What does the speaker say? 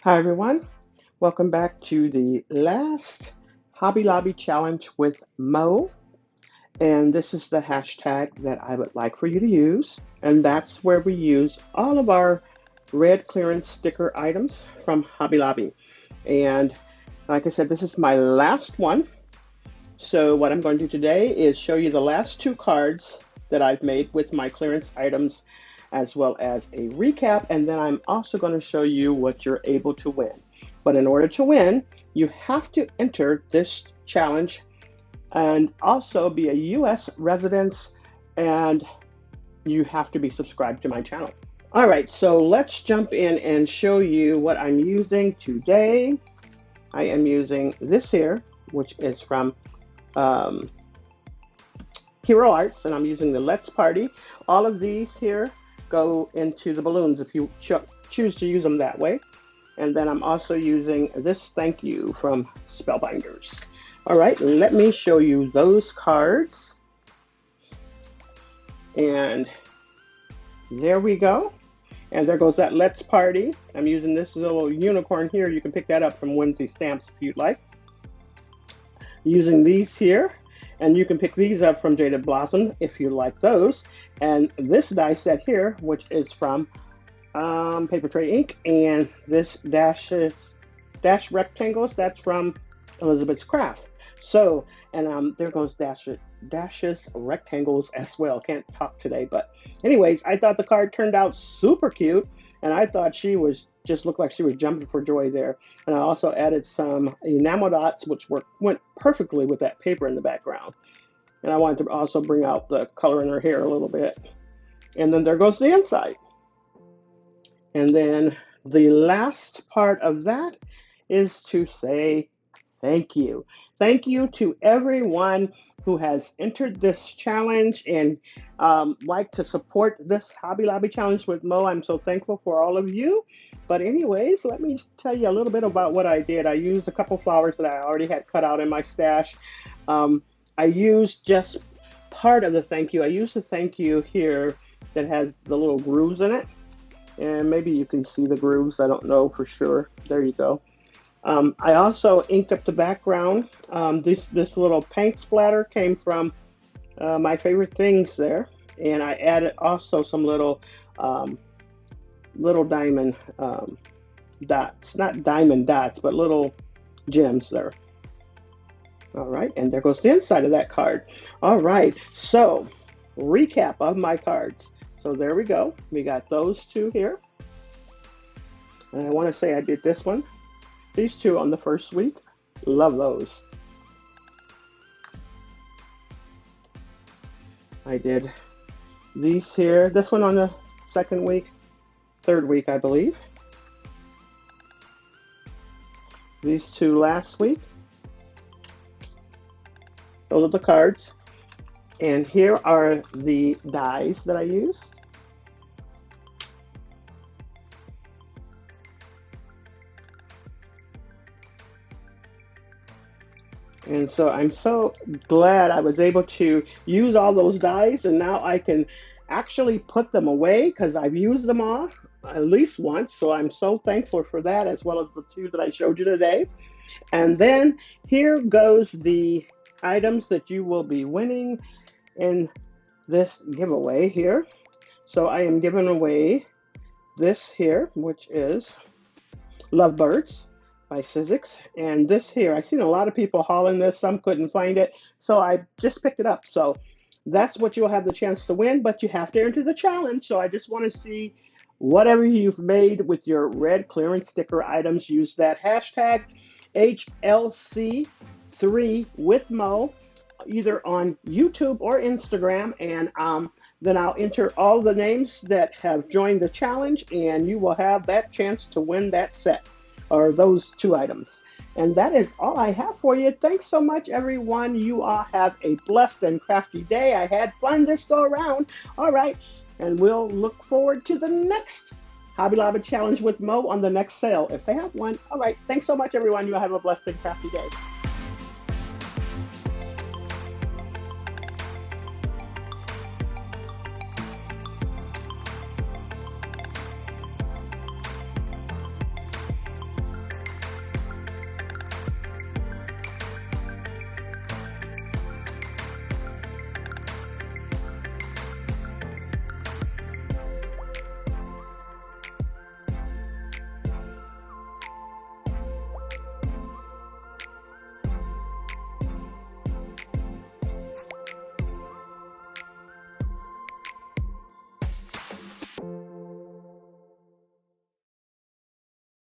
Hi everyone, welcome back to the last Hobby Lobby challenge with Mo. And this is the hashtag that I would like for you to use. And that's where we use all of our red clearance sticker items from Hobby Lobby. And like I said, this is my last one. So what I'm going to do today is show you the last two cards that I've made with my clearance items, as well as a recap, and then I'm also going to show you what you're able to win. But in order to win, you have to enter this challenge and also be a US resident, and you have to be subscribed to my channel. All right, so let's jump in and show you what I'm using today. I am using this here, which is from um, Hero Arts, and I'm using the Let's Party. All of these here go into the balloons if you choose to use them that way. And then I'm also using this Thank You from Spellbinders. All right, let me show you those cards. And there we go. And there goes that Let's Party. I'm using this little unicorn here. You can pick that up from Whimsy Stamps if you'd like. Using these here. And you can pick these up from Jaded Blossom if you like those. And this die set here, which is from Paper Tray Ink, and this dash rectangles, that's from Elizabeth's Craft. So, and there goes dashes rectangles as well. Can't talk today, but anyways, I thought the card turned out super cute, and I thought she was just looked like she was jumping for joy there. And I also added some enamel dots, which went perfectly with that paper in the background. And I wanted to also bring out the color in her hair a little bit. And then there goes the inside. And then the last part of that is to say thank you. Thank you to everyone who has entered this challenge and like to support this Hobby Lobby challenge with Mo. I'm so thankful for all of you. But anyways, let me tell you a little bit about what I did. I used a couple flowers that I already had cut out in my stash. I used just part of the thank you. I used the thank you here that has the little grooves in it. And maybe you can see the grooves. I don't know for sure. There you go. I also inked up the background. This little paint splatter came from my favorite things there. And I added also some little diamond dots. Not diamond dots, but little gems there. All right, and there goes the inside of that card. All right, so recap of my cards. So there we go. We got those two here. And I want to say I did this one. These two on the first week. Love those. I did these here. This one on the second week. Third week, I believe. These two last week. Those are the cards. And here are the dies that I used. And so I'm so glad I was able to use all those dies, and now I can actually put them away because I've used them all at least once. So I'm so thankful for that, as well as the two that I showed you today. And then here goes the items that you will be winning in this giveaway here. So I am giving away this here, which is Lovebirds by Sizzix. And this here, I've seen a lot of people hauling this. Some couldn't find it, so I just picked it up. So that's what you'll have the chance to win, but you have to enter the challenge. So I just want to see whatever you've made with your red clearance sticker items. Use that hashtag HLC3 with Mo, either on YouTube or Instagram, and then I'll enter all the names that have joined the challenge, and you will have that chance to win that set, or those two items. And that is all I have for you. Thanks so much, everyone. You all have a blessed and crafty day. I had fun this go around. All right, and we'll look forward to the next Hobby Lobby challenge with Mo on the next sale, if they have one. All right, thanks so much, everyone. You all have a blessed and crafty day.